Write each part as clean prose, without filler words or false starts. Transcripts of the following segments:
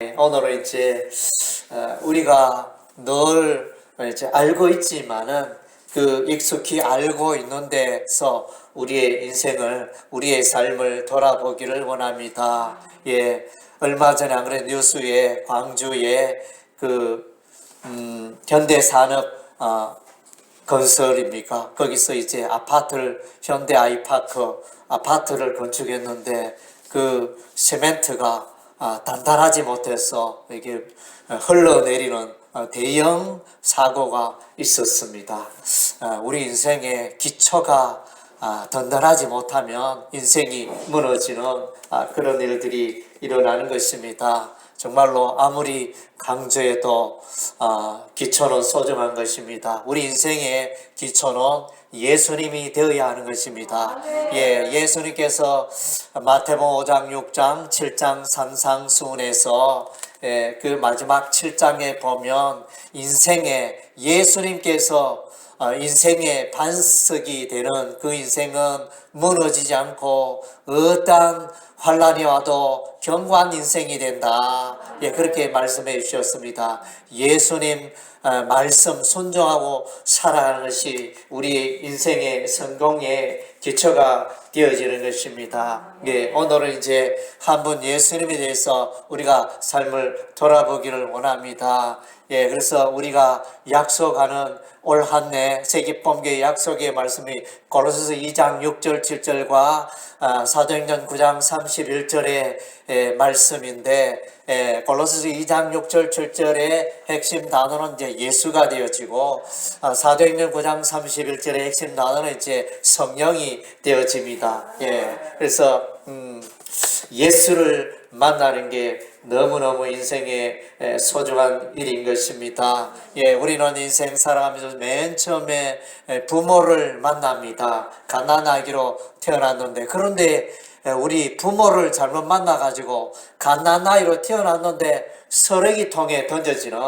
오늘은 이제 우리가 늘 이제 알고 있지만은 그 익숙히 알고 있는 데서 우리의 인생을, 우리의 삶을 돌아보기를 원합니다. 예, 얼마 전에 안 그래 뉴스에 광주에 그 현대산업 건설입니까? 거기서 이제 아파트를 현대 아이파크 아파트를 건축했는데 그 시멘트가 단단하지 못해서 이게 흘러내리는 대형 사고가 있었습니다. 우리 인생의 기초가 든든하지 못하면 인생이 무너지는 그런 일들이 일어나는 것입니다. 정말로 아무리 강조해도 기초는 소중한 것입니다. 우리 인생의 기초는 예수님이 되어야 하는 것입니다. 예, 예수님께서 마태복음 5장, 6장, 7장 산상수훈에서 그 마지막 7장에 보면 인생에 예수님께서 인생의 반석이 되는 그 인생은 무너지지 않고 어떠한 환란이 와도 견고한 인생이 된다. 예, 그렇게 말씀해 주셨습니다. 예수님 말씀 순종하고 살아가는 것이 우리 인생의 성공의 기초가 되어지는 것입니다. 예, 오늘은 이제 한번 예수님에 대해서 우리가 삶을 돌아보기를 원합니다. 예, 그래서 우리가 약속하는 올 한 해 세기범교의 약속의 말씀이 고린도서 2장 6절 7절과 사도행전 9장 31절의 말씀인데 고린도서 2장 6절 7절의 핵심 단어는 이제 예수가 되어지고 사도행전 9장 31절의 핵심 단어는 이제 성령이 되어집니다. 예, 그래서 예수를 만나는 게 너무너무 인생의 소중한 일인 것입니다. 예, 우리는 인생 살아가면서 맨 처음에 부모를 만납니다. 갓난아기로 태어났는데, 그런데 우리 부모를 잘못 만나가지고 갓난아이로 태어났는데 쓰레기통에 던져지는,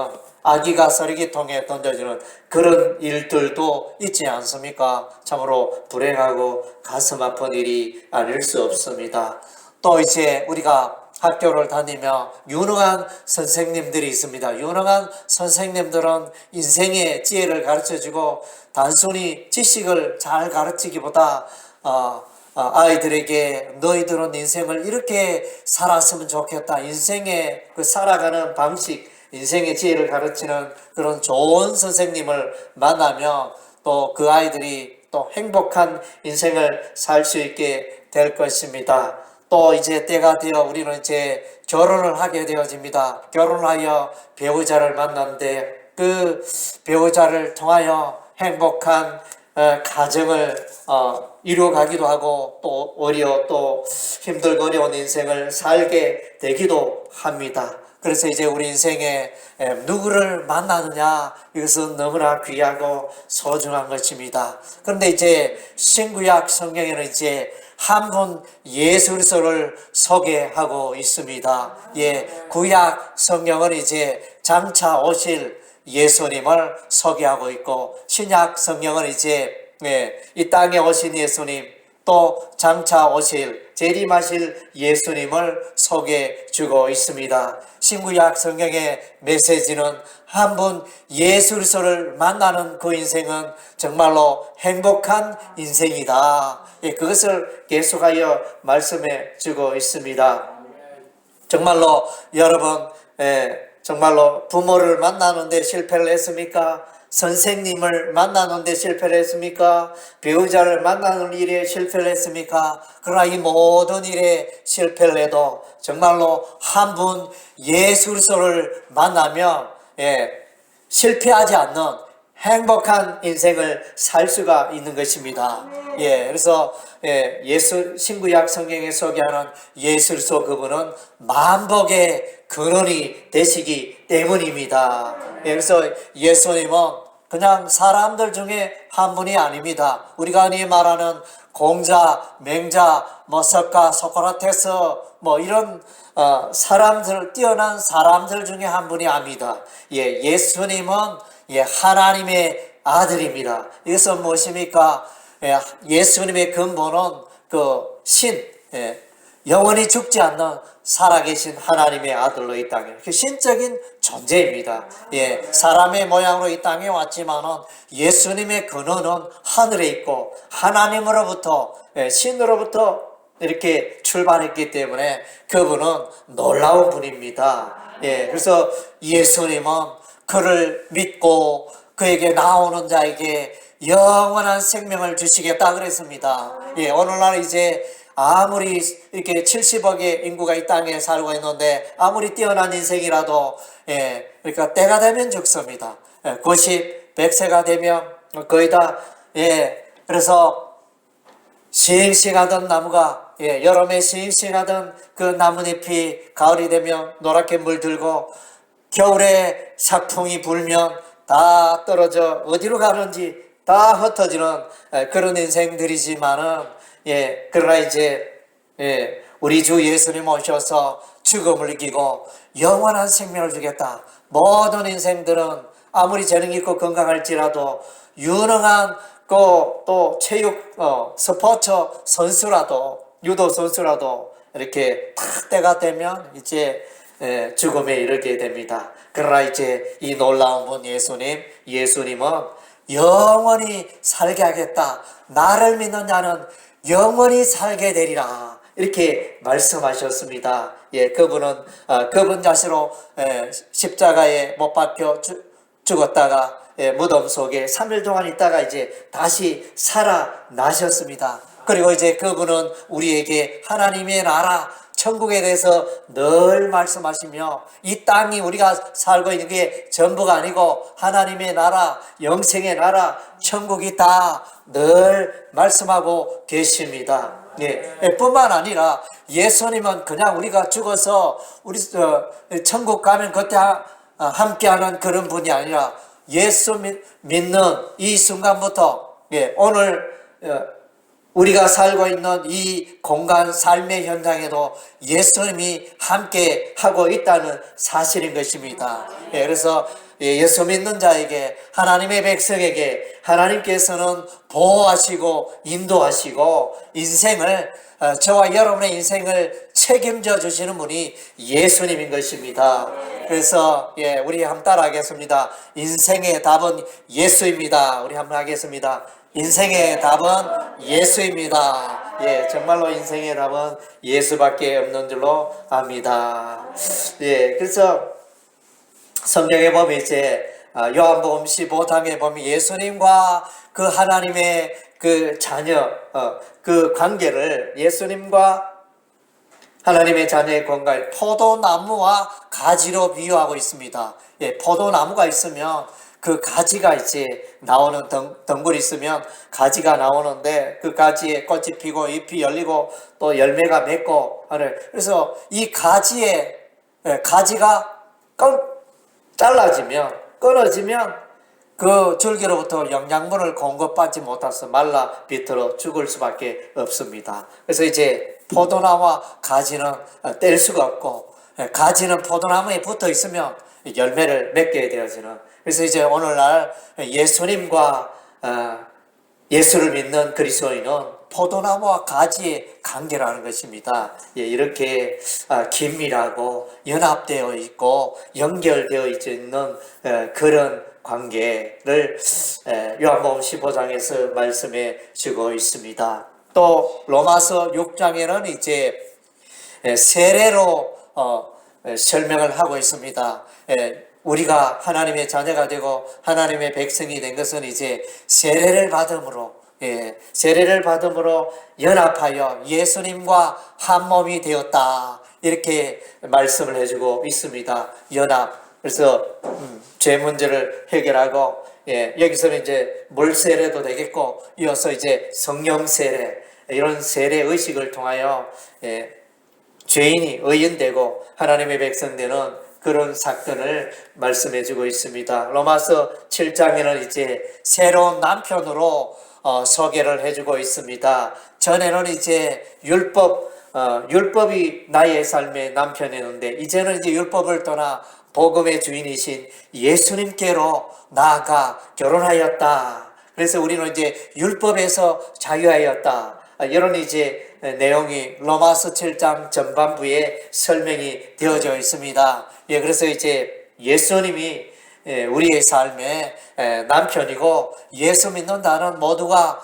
아기가 쓰레기통에 던져지는 그런 일들도 있지 않습니까? 참으로 불행하고 가슴 아픈 일이 아닐 수 없습니다. 또 이제 우리가 학교를 다니며 유능한 선생님들이 있습니다. 유능한 선생님들은 인생의 지혜를 가르쳐주고 단순히 지식을 잘 가르치기보다 아이들에게 너희들은 인생을 이렇게 살았으면 좋겠다. 인생의 그 살아가는 방식, 인생의 지혜를 가르치는 그런 좋은 선생님을 만나면 또 그 아이들이 또 행복한 인생을 살 수 있게 될 것입니다. 또 이제 때가 되어 우리는 이제 결혼을 하게 되어집니다. 결혼하여 배우자를 만났는데 그 배우자를 통하여 행복한 가정을 이루어가기도 하고 또 오히려 또 힘들고 어려운 인생을 살게 되기도 합니다. 그래서 이제 우리 인생에 누구를 만나느냐, 이것은 너무나 귀하고 소중한 것입니다. 그런데 이제 신구약 성경에는 이제 한 분 예수 그리스도를 소개하고 있습니다. 예, 구약 성경은 이제 장차 오실 예수님을 소개하고 있고, 신약 성경은 이제 이 땅에 오신 예수님, 또 장차 오실 재림하실 예수님을 소개해 주고 있습니다. 신구약 성경의 메시지는 한 분 예수 그리스도를 만나는 그 인생은 정말로 행복한 인생이다. 그것을 계속하여 말씀해 주고 있습니다. 정말로 여러분, 정말로 부모를 만나는데 실패를 했습니까? 선생님을 만나는데 실패를 했습니까? 배우자를 만나는 일에 실패를 했습니까? 그러나 이 모든 일에 실패를 해도 정말로 한 분 예수 그리스도를 만나면 실패하지 않는 행복한 인생을 살 수가 있는 것입니다. 예, 그래서 신구약 성경에 소개하는 예수 그리스도 그분은 만복의 근원이 되시기 때문입니다. 예, 그래서 예수님은 그냥 사람들 중에 한 분이 아닙니다. 우리가 흔히 말하는 공자, 맹자, 석가, 소크라테스 이런 사람들, 뛰어난 사람들 중에 한 분이 아닙니다. 예, 예수님은 하나님의 아들입니다. 이것은 무엇입니까? 예수님의 근본은 신, 영원히 죽지 않는 살아계신 하나님의 아들로 이 땅에 그 신적인 존재입니다. 예, 사람의 모양으로 이 땅에 왔지만은 예수님의 근원은 하늘에 있고 하나님으로부터 신으로부터 이렇게 출발했기 때문에 그분은 놀라운 분입니다. 예, 그래서 예수님은 그를 믿고 그에게 나오는 자에게 영원한 생명을 주시겠다 그랬습니다. 예, 오늘날 이제 아무리 이렇게 70억의 인구가 이 땅에 살고 있는데 아무리 뛰어난 인생이라도 그러니까 때가 되면 죽습니다. 90, 100세가 되면 거의 다 그래서 싱싱하던 나무가 여름에 싱싱하던 그 나뭇잎이 가을이 되면 노랗게 물들고 겨울에 sak풍이 불면 다 떨어져 어디로 가는지 다 흩어지는 그런 인생들이지만은 그러나 이제 우리 주 예수님 오셔서 죽음을 이기고 영원한 생명을 주겠다. 모든 인생들은 아무리 재능 있고 건강할지라도 유능한 또 체육 스포츠 선수라도 유도 선수라도 이렇게 탁 때가 되면 이제 죽음에 이르게 됩니다. 그러나 이제 이 놀라운 분 예수님은 영원히 살게 하겠다. 나를 믿는 자는 영원히 살게 되리라. 이렇게 말씀하셨습니다. 그분은 그분 자신으로 십자가에 못 박혀 죽었다가 무덤 속에 3일 동안 있다가 이제 다시 살아나셨습니다. 그리고 이제 그분은 우리에게 하나님의 나라 천국에 대해서 늘 말씀하시며 이 땅이 우리가 살고 있는 게 전부가 아니고 하나님의 나라, 영생의 나라, 천국이 다 늘 말씀하고 계십니다. 뿐만 아니라 예수님은 그냥 우리가 죽어서 우리 천국 가면 그때 함께하는 그런 분이 아니라 예수 믿는 이 순간부터 오늘 우리가 살고 있는 이 공간 삶의 현장에도 예수님이 함께 하고 있다는 사실인 것입니다. 그래서 예수 믿는 자에게 하나님의 백성에게 하나님께서는 보호하시고 인도하시고 인생을 저와 여러분의 인생을 책임져 주시는 분이 예수님인 것입니다. 그래서 우리 한번 따라하겠습니다. 인생의 답은 예수입니다. 우리 한번 하겠습니다. 인생의 답은 예수입니다. 정말로 인생의 답은 예수밖에 없는 줄로 압니다. 그래서 성경에 보면 이제 요한복음 15장에 보면 예수님과 그 하나님의 그 자녀 그 관계를 예수님과 하나님의 자녀의 건강을 포도나무와 가지로 비유하고 있습니다. 포도나무가 있으면 그 가지가 이제 나오는 덩굴이 있으면 가지가 나오는데 그 가지에 꽃이 피고 잎이 열리고 또 열매가 맺고 그래서 이 가지에 가지가 잘라지면 끊어지면 그 줄기로부터 영양분을 공급받지 못해서 말라 비틀어 죽을 수밖에 없습니다. 그래서 이제 포도나무와 가지는 뗄 수가 없고 가지는 포도나무에 붙어 있으면 열매를 맺게 되어지는 그래서 이제 오늘날 예수님과 예수를 믿는 그리스도인은 포도나무와 가지의 관계라는 것입니다. 이렇게 긴밀하고 연합되어 있고 연결되어 있는 그런 관계를 요한복음 15장에서 말씀해 주고 있습니다. 또 로마서 6장에는 이제 세례로 설명을 하고 있습니다. 우리가 하나님의 자녀가 되고 하나님의 백성이 된 것은 이제 세례를 받음으로 연합하여 예수님과 한 몸이 되었다. 이렇게 말씀을 해주고 있습니다. 연합. 그래서 죄 문제를 해결하고 여기서는 이제 물 세례도 되겠고 이어서 이제 성령 세례 이런 세례 의식을 통하여 죄인이 의인되고 하나님의 백성 되는 그런 사건을 말씀해 주고 있습니다. 로마서 7장에는 이제 새로운 남편으로 소개를 해주고 있습니다. 전에는 이제 율법이 나의 삶의 남편이었는데 이제는 이제 율법을 떠나 복음의 주인이신 예수님께로 나아가 결혼하였다. 그래서 우리는 이제 율법에서 자유하였다. 이런 이제 내용이 로마서 7장 전반부에 설명이 되어져 있습니다. 예, 그래서 이제 예수님이 우리의 삶의 남편이고 예수 믿는다는 모두가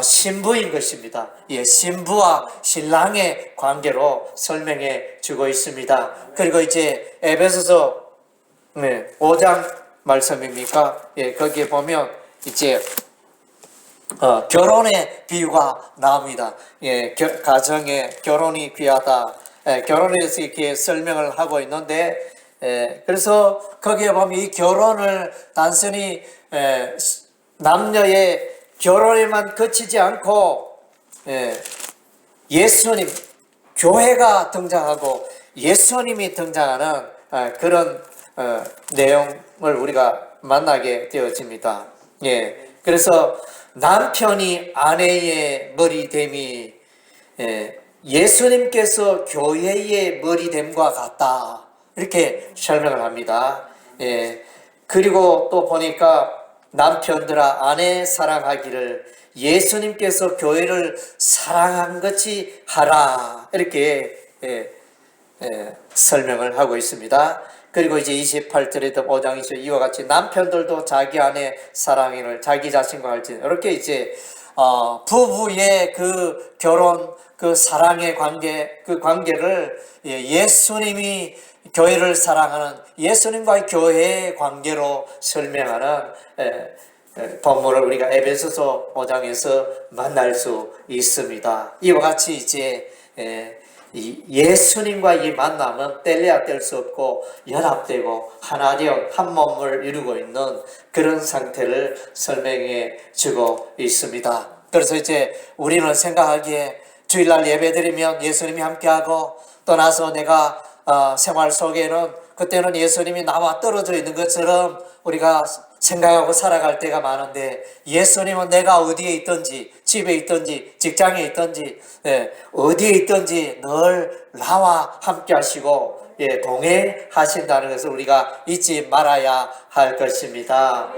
신부인 것입니다. 예, 신부와 신랑의 관계로 설명해 주고 있습니다. 그리고 이제 에베소서 5장 말씀입니까? 예, 거기에 보면 이제 결혼의 비유가 나옵니다. 예, 가정에 결혼이 귀하다. 결혼에서 이렇게 설명을 하고 있는데, 그래서 거기에 보면 이 결혼을 단순히 남녀의 결혼에만 그치지 않고 예수님, 교회가 등장하고 예수님이 등장하는 그런 내용을 우리가 만나게 되어집니다. 예, 그래서 남편이 아내의 머리됨이 예수님께서 교회의 머리됨과 같다. 이렇게 설명을 합니다. 예, 그리고 또 보니까 남편들아 아내 사랑하기를 예수님께서 교회를 사랑한 것이 하라. 이렇게 설명을 하고 있습니다. 그리고 이제 28절에도 5장 이와 같이 남편들도 자기 아내 사랑을 자기 자신과 할지 이렇게 이제 부부의 그 결혼 그 사랑의 관계 그 관계를 예수님이 교회를 사랑하는 예수님과의 교회의 관계로 설명하는 본문을 우리가 에베소서 5장에서 만날 수 있습니다. 이와 같이 이제 예수님과 이 만남은 뗄래야 뗄 수 없고 연합되고 하나 되어 한 몸을 이루고 있는 그런 상태를 설명해 주고 있습니다. 그래서 이제 우리는 생각하기에 주일날 예배드리면 예수님이 함께하고 떠나서 내가 생활 속에는 그때는 예수님이 나와 떨어져 있는 것처럼 우리가 생각하고 살아갈 때가 많은데 예수님은 내가 어디에 있든지 집에 있든지 직장에 있든지 어디에 있든지 늘 나와 함께 하시고 동행하신다는 것을 우리가 잊지 말아야 할 것입니다.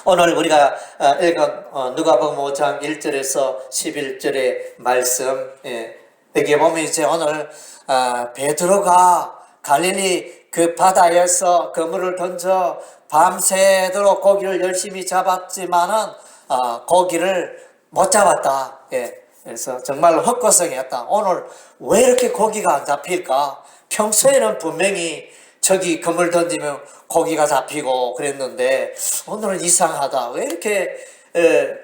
오늘 우리가 읽은 누가복음 5장 1절에서 11절의 말씀 여기 보면 이제 오늘 베드로가 갈릴리 그 바다에서 그물을 던져 밤새도록 고기를 열심히 잡았지만은 고기를 못 잡았다. 그래서 정말로 헛고생했다. 오늘 왜 이렇게 고기가 안 잡힐까? 평소에는 분명히 저기 그물 던지면 고기가 잡히고 그랬는데 오늘은 이상하다. 왜 이렇게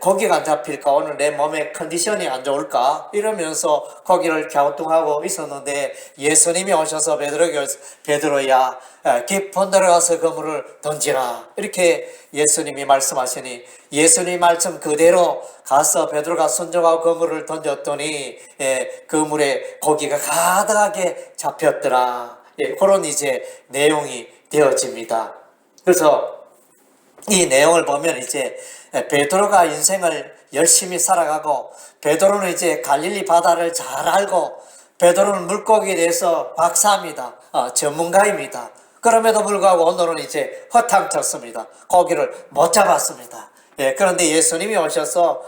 고기가 안 잡힐까? 오늘 내 몸의 컨디션이 안 좋을까? 이러면서 고기를 갸우뚱하고 있었는데 예수님이 오셔서 베드로야 깊은 데로 가서 그물을 던지라 이렇게 예수님이 말씀하시니 예수님 말씀 그대로 가서 베드로가 순종하고 그물을 던졌더니 그물에 고기가 가득하게 잡혔더라. 그런 이제 내용이 되어집니다. 그래서 이 내용을 보면 이제 베드로가 인생을 열심히 살아가고 베드로는 이제 갈릴리 바다를 잘 알고 베드로는 물고기에 대해서 박사입니다. 전문가입니다. 그럼에도 불구하고 오늘은 이제 허탕쳤습니다. 고기를 못 잡았습니다. 그런데 예수님이 오셔서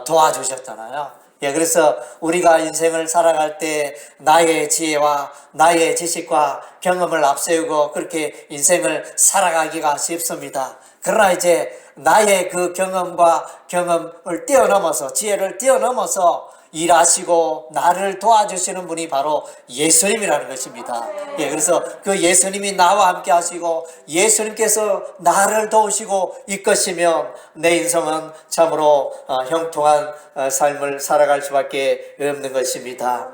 도와주셨잖아요. 그래서 우리가 인생을 살아갈 때 나의 지혜와 나의 지식과 경험을 앞세우고 그렇게 인생을 살아가기가 쉽습니다. 그러나 이제 나의 그 경험을 뛰어넘어서 지혜를 뛰어넘어서 일하시고 나를 도와주시는 분이 바로 예수님이라는 것입니다. 그래서 그 예수님이 나와 함께 하시고 예수님께서 나를 도우시고 이끄시면 내 인생은 참으로 형통한 삶을 살아갈 수밖에 없는 것입니다.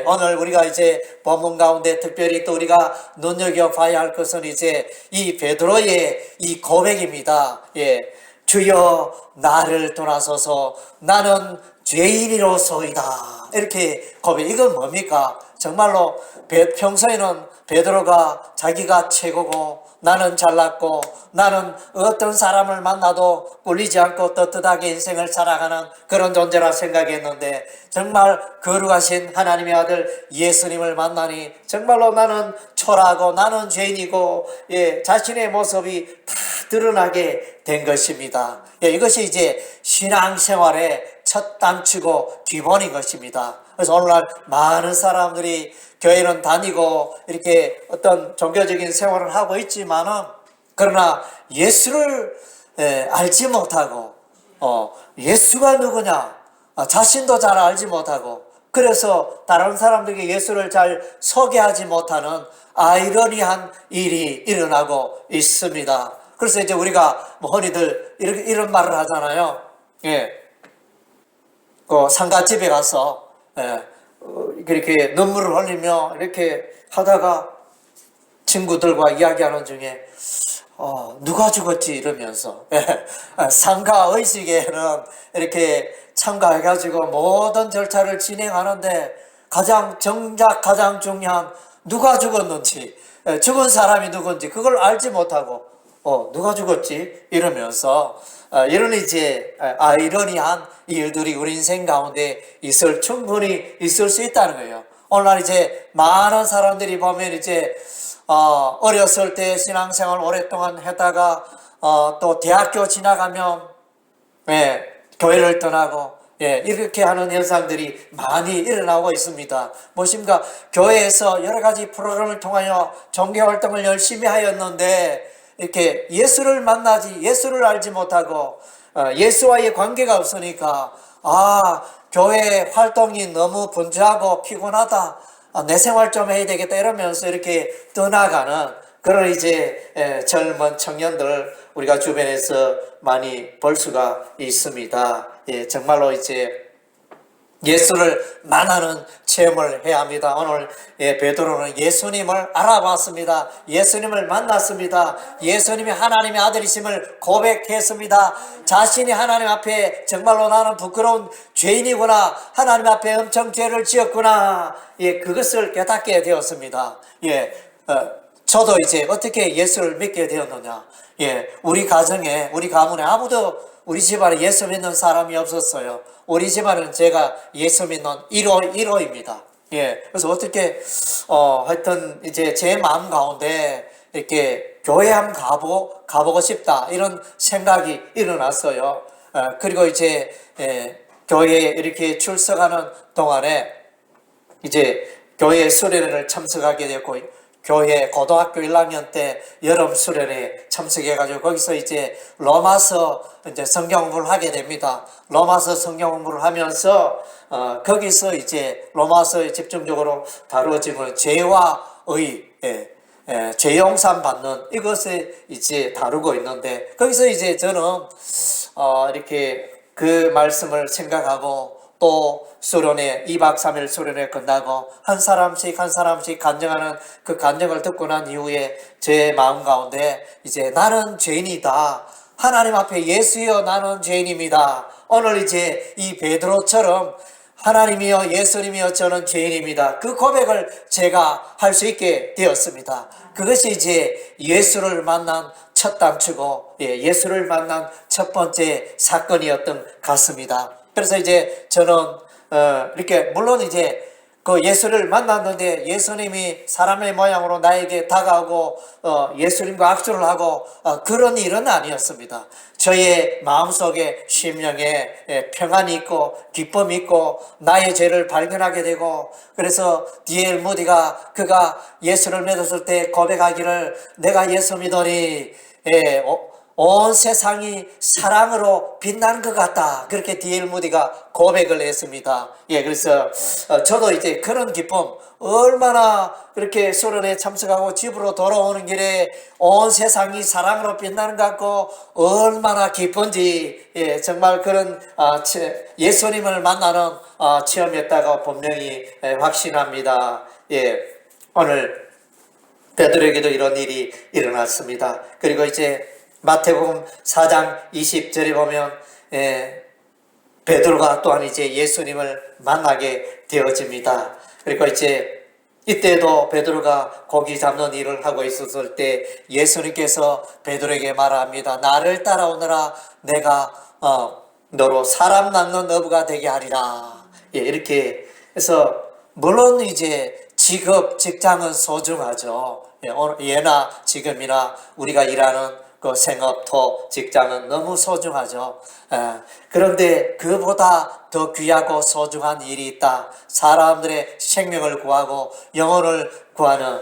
오늘 우리가 이제 본문 가운데 특별히 또 우리가 눈여겨봐야 할 것은 이제 이 베드로의 이 고백입니다. 주여 나를 돌아서서 나는 죄인이로소이다. 이렇게 고백. 이건 뭡니까? 정말로 평소에는 베드로가 자기가 최고고 나는 잘났고 나는 어떤 사람을 만나도 꿀리지 않고 떳떳하게 인생을 살아가는 그런 존재라 생각했는데 정말 거룩하신 하나님의 아들 예수님을 만나니 정말로 나는 초라하고 나는 죄인이고 자신의 모습이 다 드러나게 된 것입니다. 예, 이것이 이제 신앙생활의 첫 단추고 기본인 것입니다. 그래서 오늘날 많은 사람들이 교회는 다니고 이렇게 어떤 종교적인 생활을 하고 있지만은 그러나 예수를 알지 못하고 예수가 누구냐 자신도 잘 알지 못하고 그래서 다른 사람들에게 예수를 잘 소개하지 못하는 아이러니한 일이 일어나고 있습니다. 그래서 이제 우리가 뭐 흔히들 이런 말을 하잖아요. 예, 그 상가집에 가서 이렇게 눈물을 흘리며 이렇게 하다가 친구들과 이야기하는 중에 누가 죽었지 이러면서 상가 의식에는 이렇게 참가해가지고 모든 절차를 진행하는데 정작 가장 중요한 누가 죽었는지 죽은 사람이 누군지 그걸 알지 못하고 누가 죽었지 이러면서 이런 이제 아이러니한 일들이 우리 인생 가운데 충분히 있을 수 있다는 거예요. 오늘날 이제 많은 사람들이 보면 이제 어렸을 때 신앙생활 오랫동안 하다가 또 대학교 지나가면 교회를 떠나고 이렇게 하는 현상들이 많이 일어나고 있습니다. 무엇인가 교회에서 여러 가지 프로그램을 통하여 종교활동을 열심히 하였는데 이렇게 예수를 만나지 예수를 알지 못하고 예수와의 관계가 없으니까 교회 활동이 너무 분주하고 피곤하다. 내 생활 좀 해야 되겠다 이러면서 이렇게 떠나가는 그런 이제 젊은 청년들 우리가 주변에서 많이 볼 수가 있습니다. 정말로 이제 예수를 만나는 체험을 해야 합니다. 오늘 베드로는 예수님을 알아봤습니다. 예수님을 만났습니다. 예수님이 하나님의 아들이심을 고백했습니다. 자신이 하나님 앞에 정말로 나는 부끄러운 죄인이구나. 하나님 앞에 엄청 죄를 지었구나. 그것을 깨닫게 되었습니다. 저도 이제 어떻게 예수를 믿게 되었느냐. 우리 가문에 아무도 우리 집안에 예수 믿는 사람이 없었어요. 우리 집안은 제가 예수 믿는 1호입니다. 그래서 어떻게, 하여튼 이제 제 마음 가운데 이렇게 교회 한번 가보고 싶다. 이런 생각이 일어났어요. 그리고 이제, 교회에 이렇게 출석하는 동안에 이제 교회 수련회를 참석하게 됐고, 교회 고등학교 1학년 때 여름 수련회에 참석해가지고 거기서 이제 로마서 이제 성경 공부를 하게 됩니다. 로마서 성경 공부를 하면서 거기서 이제 로마서에 집중적으로 다루어지는 죄와 의, 죄 용산 받는 이것을 이제 다루고 있는데 거기서 이제 저는 이렇게 그 말씀을 생각하고 또 수련회 2박 3일 수련회 끝나고 한 사람씩 간증하는 그 간증을 듣고 난 이후에 제 마음 가운데 이제 나는 죄인이다. 하나님 앞에 예수여 나는 죄인입니다. 오늘 이제 이 베드로처럼 하나님이여 예수님이여 저는 죄인입니다. 그 고백을 제가 할 수 있게 되었습니다. 그것이 이제 예수를 만난 첫 단추고 예수를 만난 첫 번째 사건이었던 것 같습니다. 그래서 이제 저는 이렇게 물론 이제 그 예수를 만났는데 예수님이 사람의 모양으로 나에게 다가오고 예수님과 악수를 하고 그런 일은 아니었습니다. 저의 마음속에 심령에 평안이 있고 기쁨이 있고 나의 죄를 발견하게 되고 그래서 D.L. 무디가 그가 예수를 믿었을 때 고백하기를 내가 예수 믿으니 온 세상이 사랑으로 빛나는 것 같다. 그렇게 D.L. 무디가 고백을 했습니다. 그래서 저도 이제 그런 기쁨, 얼마나 그렇게 수련회에 참석하고 집으로 돌아오는 길에 온 세상이 사랑으로 빛나는 것 같고 얼마나 기쁜지 정말 그런 예수님을 만나는 체험이었다고 분명히 확신합니다. 오늘 베드로에게도 이런 일이 일어났습니다. 그리고 이제 마태복음 4장 20절에 보면 베드로가 또한 이제 예수님을 만나게 되어집니다. 그리고 이제 이때도 베드로가 고기 잡는 일을 하고 있었을 때 예수님께서 베드로에게 말합니다. 나를 따라오너라 내가 너로 사람 낚는 어부가 되게 하리라. 이렇게 해서 물론 이제 직장은 소중하죠. 예나 지금이나 우리가 일하는 그 생업토 직장은 너무 소중하죠. 그런데 그보다 더 귀하고 소중한 일이 있다. 사람들의 생명을 구하고 영혼을 구하는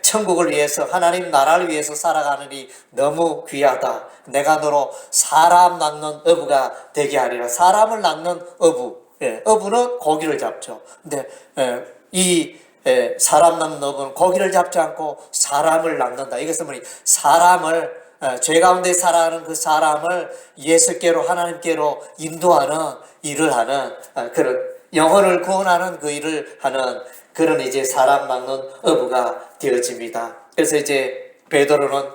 천국을 위해서 하나님 나라를 위해서 살아가는 일이 너무 귀하다. 내가 너로 사람 낚는 어부가 되게 하리라. 사람을 낚는 어부. 어부는 고기를 잡죠. 근데 이 사람 낚는 어부는 고기를 잡지 않고 사람을 낚는다. 이것은 뭐니? 사람을 죄 가운데 살아가는 그 사람을 예수께로 하나님께로 인도하는 일을 하는 그런 영혼을 구원하는 그 일을 하는 그런 이제 사람 낚는 어부가 되어집니다. 그래서 이제 베드로는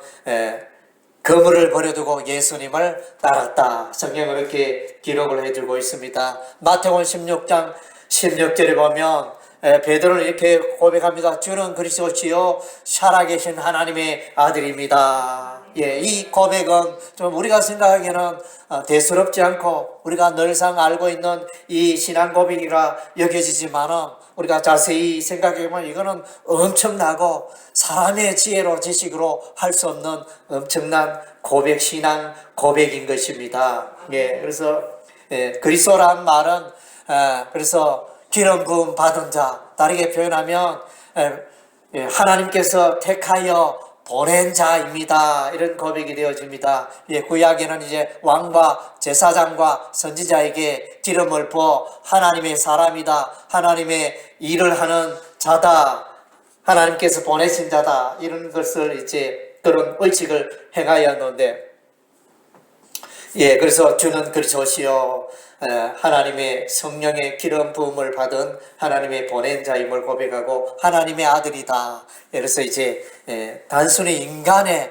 그물을 버려두고 예수님을 따랐다. 성경은 이렇게 기록을 해주고 있습니다. 마태복음 16장 16절에 보면 베드로는 이렇게 고백합니다. 주는 그리스도시요 살아계신 하나님의 아들입니다. 이 고백은 좀 우리가 생각하기에는 대수롭지 않고 우리가 늘상 알고 있는 이 신앙 고백이라 여겨지지만은 우리가 자세히 생각해보면 이거는 엄청나고 사람의 지혜로 지식으로 할 수 없는 엄청난 고백, 신앙 고백인 것입니다. 그래서 그리스도란 말은 그래서 기름 부음 받은 자, 다르게 표현하면 하나님께서 택하여 보낸 자입니다. 이런 고백이 되어집니다. 구약에는 이제 왕과 제사장과 선지자에게 기름을 부어 하나님의 사람이다, 하나님의 일을 하는 자다, 하나님께서 보내신 자다, 이런 것을 이제 그런 의식을 행하였는데, 그래서 주는 그리스도시요 하나님의 성령의 기름 부음을 받은 하나님의 보낸 자임을 고백하고 하나님의 아들이다. 그래서 이제 단순히 인간의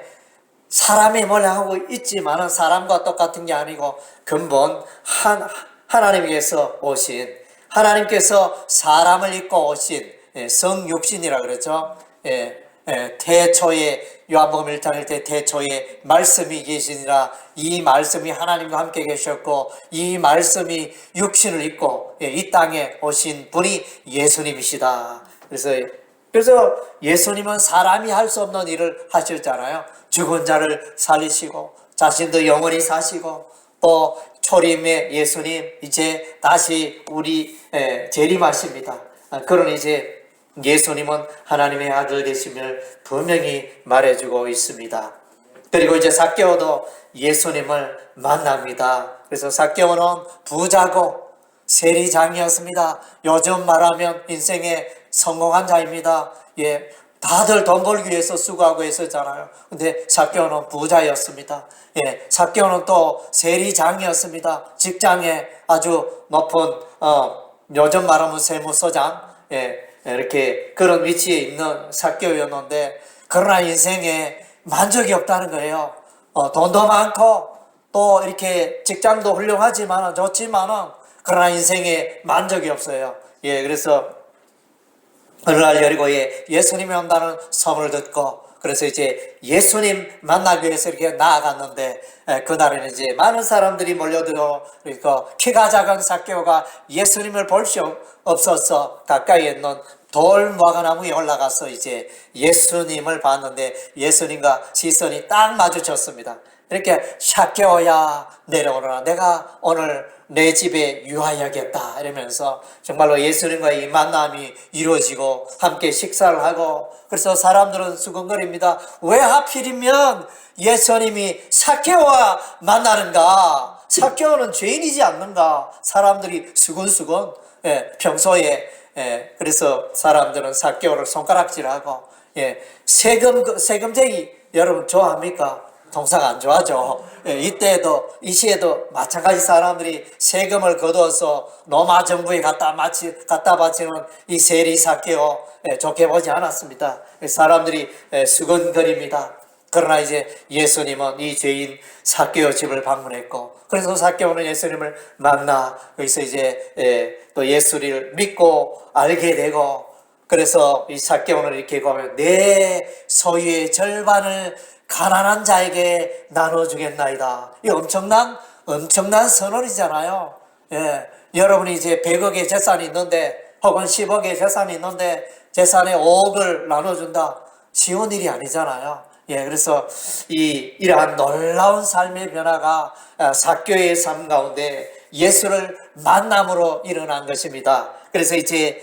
사람이 뭘 하고 있지만은 사람과 똑같은 게 아니고 근본 하나님께서 오신, 하나님께서 사람을 입고 오신 성육신이라 그러죠. 태초에 요한복음 1장 1절 태초에 말씀이 계시니라. 이 말씀이 하나님과 함께 계셨고 이 말씀이 육신을 입고 이 땅에 오신 분이 예수님이시다. 그래서 예수님은 사람이 할 수 없는 일을 하셨잖아요. 죽은 자를 살리시고 자신도 영원히 사시고 또 초림의 예수님 이제 다시 우리 재림하십니다. 그런 이제 예수님은 하나님의 아들 되심을 분명히 말해주고 있습니다. 그리고 이제 삭개오도 예수님을 만납니다. 그래서 삭개오는 부자고 세리장이었습니다. 요즘 말하면 인생에 성공한 자입니다. 다들 돈 벌기 위해서 수고하고 있었잖아요. 근데 삭개오는 부자였습니다. 삭개오는 또 세리장이었습니다. 직장에 아주 높은 요즘 말하면 세무서장 이렇게 그런 위치에 있는 삭개오였는데 그러나 인생에 만족이 없다는 거예요. 돈도 많고 또 이렇게 직장도 훌륭하지만 좋지만은 그러나 인생에 만족이 없어요. 그래서 어느 날 여리고에 예수님이 온다는 소문을 듣고 그래서 이제 예수님 만나기 위해서 이렇게 나아갔는데 그날에는 이제 많은 사람들이 몰려들어 그러니까 키가 작은 삭개오가 예수님을 볼 수 없어서 가까이에 있는 돌무화과나무에 올라가서 이제 예수님을 봤는데 예수님과 시선이 딱 마주쳤습니다. 이렇게 삭개오야 내려오너라, 내가 오늘 내 집에 유하여야겠다 이러면서 정말로 예수님과의 이 만남이 이루어지고 함께 식사를 하고 그래서 사람들은 수근거립니다. 왜 하필이면 예수님이 삭개오와 만나는가? 삭개오는 죄인이지 않는가? 사람들이 수근수근 평소에 그래서 사람들은 삭개오를 손가락질하고 세금쟁이 여러분 좋아합니까? 동사가 안 좋아하죠. 이때에도 이 시에도 마찬가지 사람들이 세금을 거두어서 로마 정부에 갖다 바치는 이 세리 삭개오 좋게 보지 않았습니다. 사람들이 수근거립니다. 그러나 이제 예수님은 이 죄인 삭개오 집을 방문했고 그래서 삭개오는 예수님을 만나 여기서 이제 또 예수를 믿고 알게 되고 그래서 이 삭개오는 이렇게 보면 내 소유의 절반을 가난한 자에게 나눠주겠나이다. 이 엄청난 선언이잖아요. 여러분이 이제 100억의 재산이 있는데 혹은 10억의 재산이 있는데 재산의 5억을 나눠준다. 쉬운 일이 아니잖아요. 예, 그래서 이러한 놀라운 삶의 변화가 삭개의 삶 가운데 예수를 만남으로 일어난 것입니다. 그래서 이제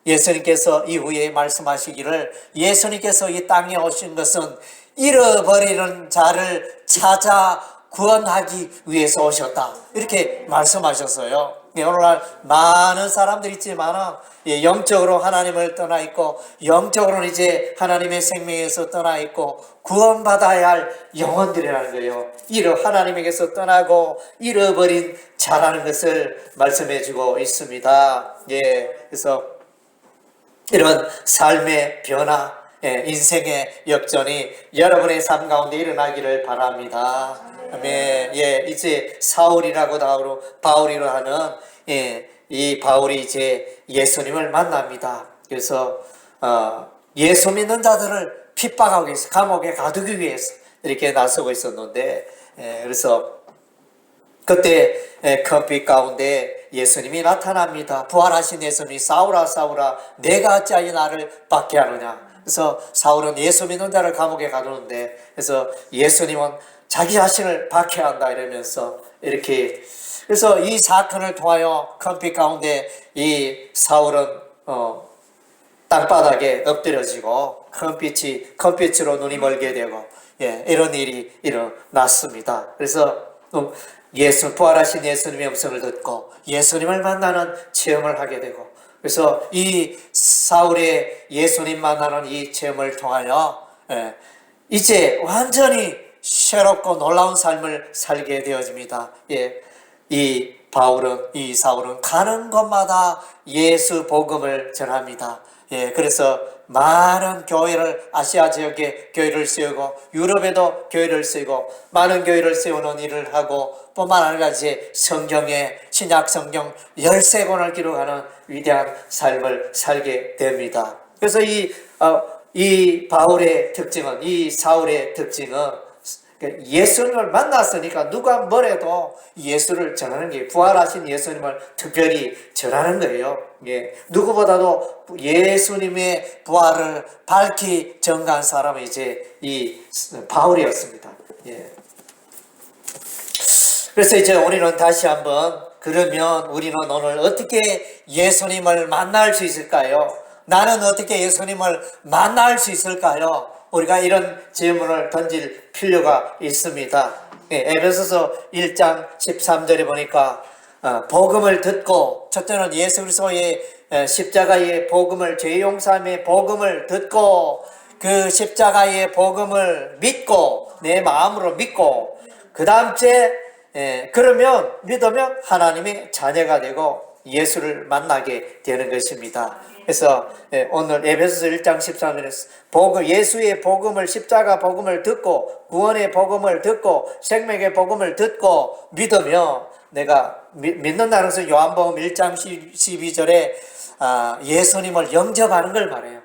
예수님께서 이후에 말씀하시기를 예수님께서 이 땅에 오신 것은 잃어버리는 자를 찾아 구원하기 위해서 오셨다. 이렇게 말씀하셨어요. 오늘날 많은 사람들이 있지만 영적으로 하나님을 떠나 있고 영적으로는 이제 하나님의 생명에서 떠나 있고 구원받아야 할 영혼들이라는 거예요. 하나님에게서 떠나고 잃어버린 자라는 것을 말씀해 주고 있습니다. 예, 그래서 이런 삶의 변화, 인생의 역전이 여러분의 삶 가운데 일어나기를 바랍니다. 아멘. 예, 이제 사울이라고 바울이로 하는 이 바울이 이제 예수님을 만납니다. 그래서 예수 믿는 자들을 핍박하기 위해서 감옥에 가두기 위해서 이렇게 나서고 있었는데 그래서 그때 큰 빛 가운데 예수님이 나타납니다. 부활하신 예수님이 사울아 사울아 내가 어찌하여 나를 박해하느냐. 그래서 사울은 예수 믿는 자를 감옥에 가두는데 그래서 예수님은 자기 자신을 박해한다 이러면서 이렇게 그래서 이 사건을 통하여 큰 빛 가운데 이 사울은 땅바닥에 엎드려지고 큰 빛으로 눈이 멀게 되고 이런 일이 일어났습니다. 그래서 부활하신 예수님의 음성을 듣고 예수님을 만나는 체험을 하게 되고 그래서 이 사울의 예수님 만나는 이 체험을 통하여 이제 완전히 새롭고 놀라운 삶을 살게 되어집니다. 이 사울은 가는 곳마다 예수 복음을 전합니다. 그래서 많은 교회를 아시아 지역에 교회를 세우고 유럽에도 교회를 세우고 많은 교회를 세우는 일을 하고 뿐만 아니라 이제 신약 성경 13권을 기록하는 위대한 삶을 살게 됩니다. 그래서 이 바울의 특징은 이 사울의 특징은 예수님을 만났으니까 누가 뭐래도 예수를 전하는 게 부활하신 예수님을 특별히 전하는 거예요. 누구보다도 예수님의 부활을 밝히 전가한 사람은 이제 이 바울이었습니다. 그래서 이제 우리는 다시 한번 그러면 우리는 오늘 어떻게 예수님을 만날 수 있을까요? 나는 어떻게 예수님을 만날 수 있을까요? 우리가 이런 질문을 던질 필요가 있습니다. 에베소서 1장 13절에 보니까 복음을 듣고 첫째는 예수 그리스도의 십자가의 복음을 죄 용서함의 복음을 듣고 그 십자가의 복음을 믿고 내 마음으로 믿고 그 다음째 그러면 믿으면 하나님의 자녀가 되고 예수를 만나게 되는 것입니다. 그래서 오늘 에베소서 1장 13절에서 예수의 복음을 십자가 복음을 듣고 구원의 복음을 듣고 생명의 복음을 듣고 믿으며 내가 믿는다는 것은 요한복음 1장 12절에 예수님을 영접하는 걸 말해요.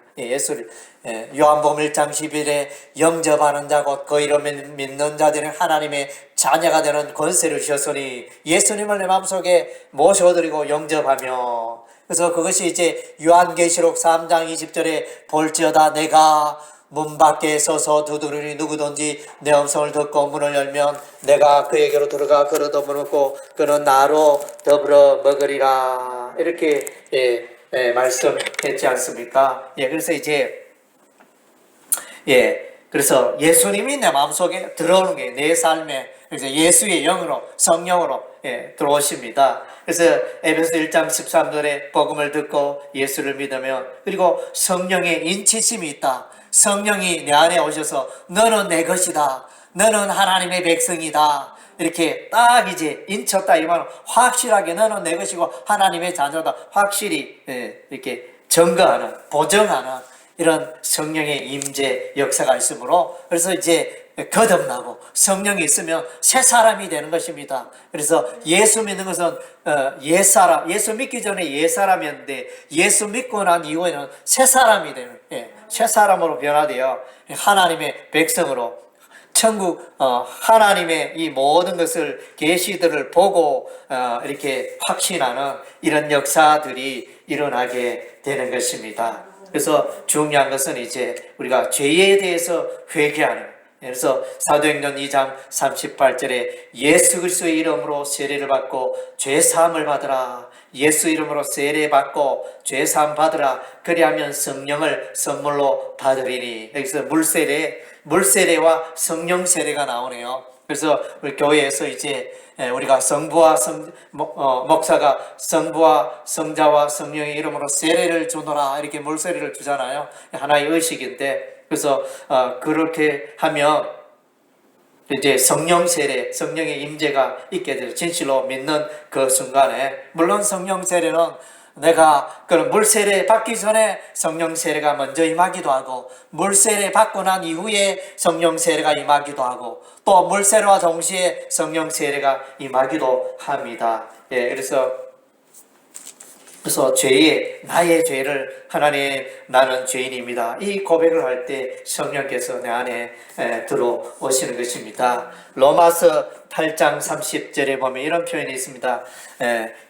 요한복음 1장 11에 영접하는 자 곧 그 이름을 믿는 자들은 하나님의 자녀가 되는 권세를 주셨으니 예수님을 내 마음속에 모셔드리고 영접하며 그래서 그것이 이제 요한계시록 3장 20절에 볼지어다 내가 문 밖에 서서 두드리니 누구든지 내 음성을 듣고 문을 열면 내가 그에게로 들어가 그릇 먹고 그는 나로 더불어 먹으리라 이렇게 말씀했지 않습니까? 그래서 이제 그래서 예수님이 내 마음속에 들어오는 게 내 삶에 그래서 예수의 영으로 성령으로 들어오십니다. 그래서 에베소 1장 13절에 복음을 듣고 예수를 믿으며 그리고 성령의 인치심이 있다. 성령이 내 안에 오셔서 너는 내 것이다. 너는 하나님의 백성이다. 이렇게 딱 이제 인쳤다 이 말은 확실하게 너는 내 것이고 하나님의 자녀다. 확실히 이렇게 증거하는 보증하는 이런 성령의 임재 역사가 있으므로 그래서 이제 거듭나고 성령이 있으면 새 사람이 되는 것입니다. 그래서 예수 믿는 것은 옛사람, 예수 믿기 전에 옛사람이었는데 예수 믿고 난 이후에는 새 사람이 되는 새 사람으로 변화되어 하나님의 백성으로 천국 하나님의 이 모든 것을 계시들을 보고 이렇게 확신하는 이런 역사들이 일어나게 되는 것입니다. 그래서 중요한 것은 이제 우리가 죄에 대해서 회개하는. 그래서 사도행전 2장 38절에 예수 그리스도의 이름으로 세례를 받고 죄 사함을 받으라. 예수 이름으로 세례 받고 죄 사함 받으라. 그리하면 성령을 선물로 받으리니. 여기서 물세례와 성령 세례가 나오네요. 그래서 우리 교회에서 이제 우리가 성부와 목사가 성부와 성자와 성령의 이름으로 세례를 주노라 이렇게 물세례를 주잖아요. 하나의 의식인데, 그래서 그렇게 하면 이제 성령 세례, 성령의 임재가 있게 되죠. 진실로 믿는 그 순간에. 물론 성령 세례는 내가 그런 물세례 받기 전에 성령 세례가 먼저 임하기도 하고, 물세례 받고 난 이후에 성령 세례가 임하기도 하고, 또 물세례와 동시에 성령 세례가 임하기도 합니다. 예, 그래서 나의 죄를 하나님, 나는 죄인입니다, 이 고백을 할 때 성령께서 내 안에 들어오시는 것입니다. 로마서 8장 30절에 보면 이런 표현이 있습니다.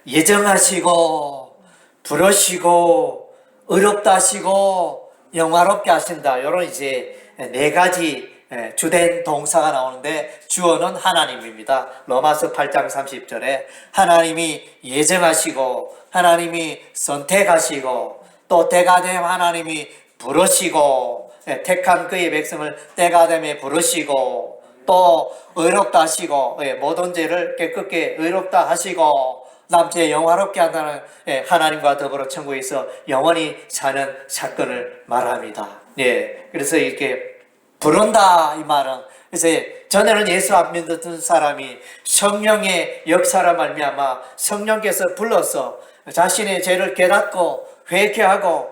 예정하시고 부르시고 의롭다 하시고 영화롭게 하신다. 이런 이제 네 가지 주된 동사가 나오는데 주어는 하나님입니다. 로마서 8장 30절에 하나님이 예정하시고, 하나님이 선택하시고, 또 때가 되면 하나님이 부르시고, 택한 그의 백성을 때가 되면 부르시고, 또 의롭다 하시고, 모든 죄를 깨끗게 의롭다 하시고, 남죄 영화롭게 한다는 하나님과 더불어 천국에서 영원히 사는 사건을 말합니다. 예, 그래서 이렇게 부른다 이 말은, 그래서 전에는 예수 안 믿었던 사람이 성령의 역사로 말미암아 성령께서 불러서 자신의 죄를 깨닫고 회개하고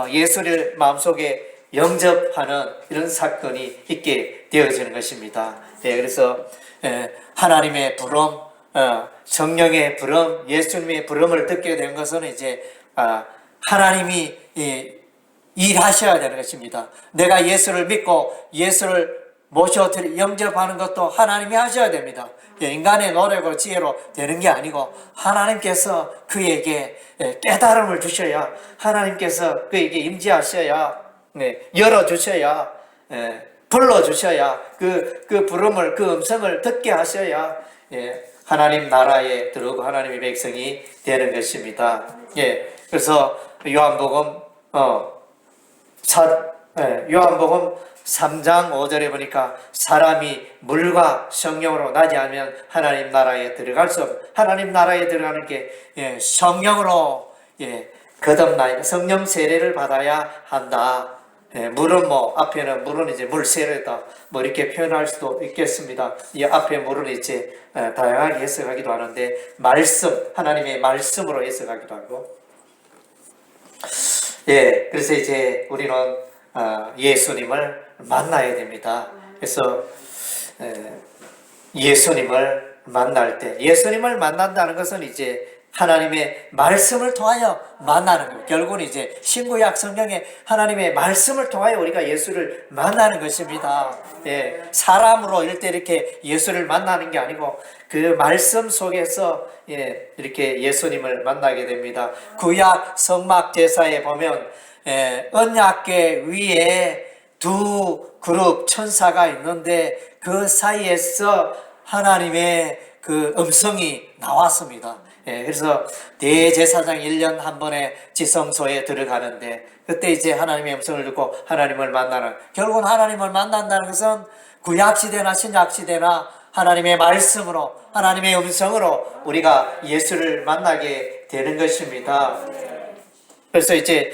예수를 마음속에 영접하는 이런 사건이 있게 되어지는 것입니다. 예, 그래서 하나님의 부름, 성령의 부름, 예수님의 부름을 듣게 된 것은 이제 하나님이 일하셔야 되는 것입니다. 내가 예수를 믿고 예수를 영접하는 것도 하나님이 하셔야 됩니다. 인간의 노력으로 지혜로 되는 게 아니고 하나님께서 그에게 깨달음을 주셔야, 하나님께서 그에게 임재하셔야, 열어주셔야, 불러주셔야, 그 부름을, 그 음성을 듣게 하셔야 하나님 나라에 들어오고 하나님의 백성이 되는 것입니다. 그래서 요한복음 3장 5절에 보니까 사람이 물과 성령으로 나지 않으면 하나님 나라에 들어갈 수 없고, 하나님 나라에 들어가는 게 성령으로 거듭나야, 성령 세례를 받아야 한다. 물은 앞에는 물은 이제 물 세례다 이렇게 표현할 수도 있겠습니다. 이 앞에 물은 이제 다양하게 해석하기도 하는데, 하나님의 말씀으로 해석하기도 하고. 그래서 이제 우리는 예수님을 만나야 됩니다. 그래서 예수님을 만날 때, 예수님을 만난다는 것은 이제 하나님의 말씀을 통하여 만나는 거예요. 결국은 이제 신구약 성경에 하나님의 말씀을 통하여 우리가 예수를 만나는 것입니다. 사람으로 이렇게 예수를 만나는 게 아니고 그 말씀 속에서 이렇게 예수님을 만나게 됩니다. 구약 성막 제사에 보면 언약궤 위에 두 그룹 천사가 있는데 그 사이에서 하나님의 그 음성이 나왔습니다. 그래서 대제사장 1년 한 번에 지성소에 들어가는데, 그때 이제 하나님의 음성을 듣고 하나님을 만나는, 결국은 하나님을 만난다는 것은 구약시대나 신약시대나 하나님의 말씀으로, 하나님의 음성으로 우리가 예수를 만나게 되는 것입니다. 그래서 이제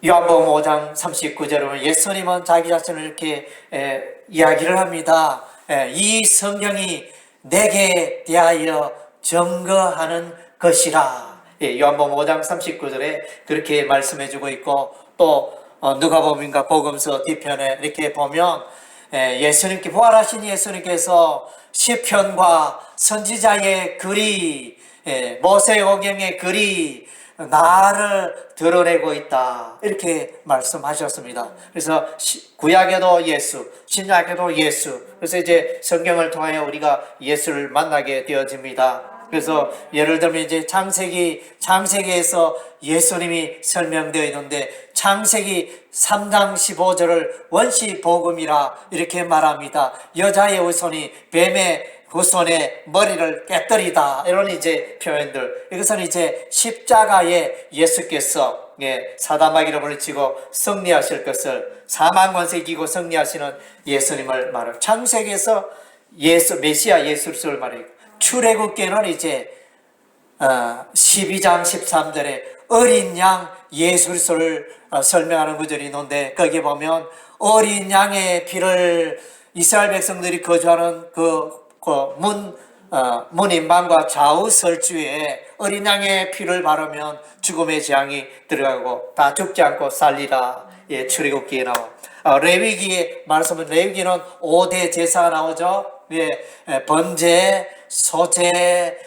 요한복음 5장 39절에 보면 예수님은 자기 자신을 이렇게 이야기를 합니다. 이 성경이 내게 대하여 증거하는 것이라. 요한복음 5장 39절에 그렇게 말씀해주고 있고, 또 누가복음인가 복음서 뒤편에 이렇게 보면 예수님께, 부활하신 예수님께서 시편과 선지자의 글이, 모세오경의 글이 나를 드러내고 있다, 이렇게 말씀하셨습니다. 그래서 구약에도 예수, 신약에도 예수, 그래서 이제 성경을 통하여 우리가 예수를 만나게 되어집니다. 그래서 예를 들면 이제 창세기에서 예수님이 설명되어 있는데, 창세기 3장 15절을 원시 복음이라 이렇게 말합니다. 여자의 후손이 뱀의 후손의 머리를 깨뜨리다, 이런 이제 표현들. 이것은 이제 십자가에 예수께서 사단마귀를 물리치고 승리하실 것을, 사망 권세 이기고 승리하시는 예수님을 말합니다. 창세기에서 메시아 예수를 말해요. 출애굽기에는 이제 12장 13절에 어린 양 예수 그리스도를 설명하는 구절이 있는데, 거기 보면 어린 양의 피를 이스라엘 백성들이 거주하는 문인방과 좌우 설주에 어린 양의 피를 바르면 죽음의 재앙이 들어가고 다 죽지 않고 살리라. 출애굽기에 나와. 레위기의 말씀은, 레위기는 5대 제사가 나오죠. 번제, 소제,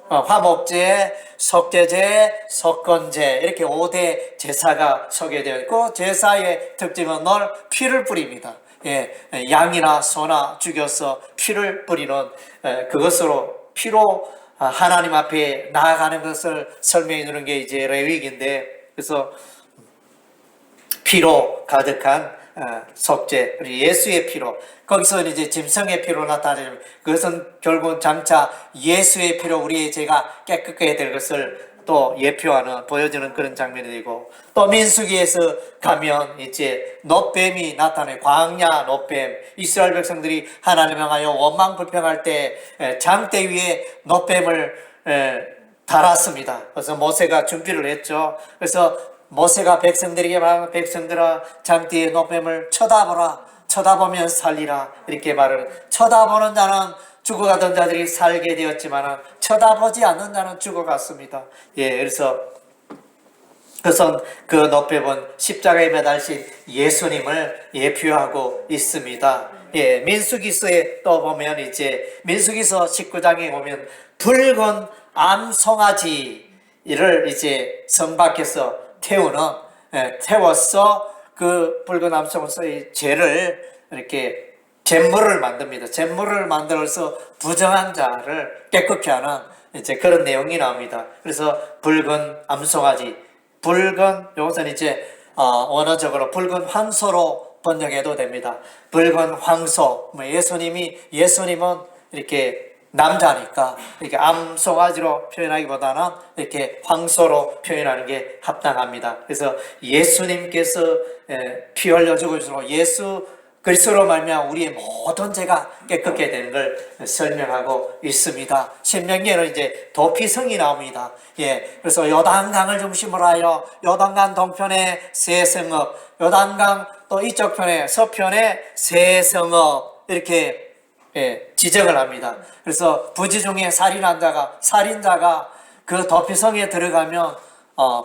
화목제, 속죄제, 속건제, 이렇게 5대 제사가 소개되어 있고, 제사의 특징은 늘 피를 뿌립니다. 양이나 소나 죽여서 피를 뿌리는, 그것으로 피로 하나님 앞에 나아가는 것을 설명해 주는 게 이제 레위기인데, 그래서 피로 가득한 속죄, 예수의 피로, 거기서 이제 짐승의 피로 나타내는, 그것은 결국은 장차 예수의 피로 우리의 죄가 깨끗하게 될 것을 또 예표하는, 보여주는 그런 장면이 되고, 또 민수기에서 가면 이제 놋뱀이 나타나요. 광야 놋뱀. 이스라엘 백성들이 하나님을 향하여 원망 불평할 때 장대 위에 놋뱀을 달았습니다. 그래서 모세가 준비를 했죠. 그래서 모세가 백성들에게 말하는, 백성들아 장대의 놋뱀을 쳐다보라, 쳐다보면 살리라, 이렇게 말을. 쳐다보는 자는 죽어가던 자들이 살게 되었지만 쳐다보지 않는 자는 죽어갔습니다. 그래서 그 놋뱀은 십자가에 매달신 예수님을 예표하고 있습니다. 민수기서에 또 보면, 이제 민수기서 19장에 보면 붉은 암송아지를 이제 성 밖에서 태워서 그 붉은 암송아지의 죄를 이렇게 잿물을 만듭니다. 잿물을 만들어서 부정한 자를 깨끗게 하는 이제 그런 내용이 나옵니다. 그래서 붉은 암송아지, 요것은 이제 원어적으로 붉은 황소로 번역해도 됩니다. 붉은 황소, 예수님은 이렇게 남자니까 이렇게 암송아지로 표현하기보다는 이렇게 황소로 표현하는 게 합당합니다. 그래서 예수님께서 피 흘려 죽으시고 예수 그리스도로 말미암아 우리의 모든 죄가 깨끗게 되는 걸 설명하고 있습니다. 신명기에는 이제 도피성이 나옵니다. 그래서 요단강을 중심으로 하여 요단강 동편에 세 성읍, 요단강 또 이쪽 편에 서편에 세 성읍, 이렇게 지정을 합니다. 그래서 부지 중에 살인자가 그 도피성에 들어가면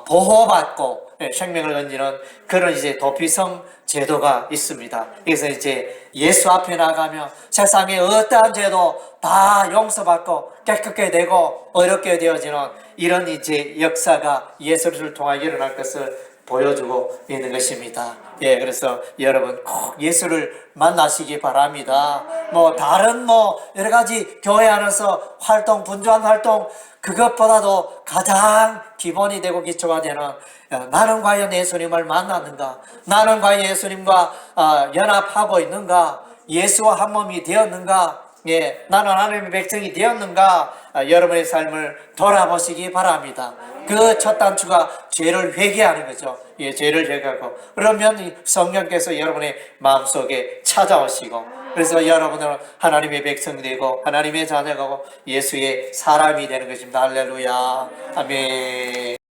보호받고 생명을 건지는 그런 이제 도피성 제도가 있습니다. 그래서 이제 예수 앞에 나가면 세상의 어떠한 죄도 다 용서받고 깨끗게 되고 어렵게 되어지는 이런 이제 역사가 예수를 통하여 일어날 것을 보여주고 있는 것입니다. 그래서 여러분 꼭 예수를 만나시기 바랍니다. 다른 여러 가지 교회 안에서 분주한 활동, 그것보다도 가장 기본이 되고 기초가 되는, 나는 과연 예수님을 만났는가? 나는 과연 예수님과 연합하고 있는가? 예수와 한 몸이 되었는가? 나는 하나님의 백성이 되었는가? 여러분의 삶을 돌아보시기 바랍니다. 그 첫 단추가 죄를 회개하는 거죠. 죄를 회개하고, 그러면 성령께서 여러분의 마음속에 찾아오시고, 그래서 여러분은 하나님의 백성이 되고 하나님의 자녀가 되고 예수의 사람이 되는 것입니다. 할렐루야. 아멘.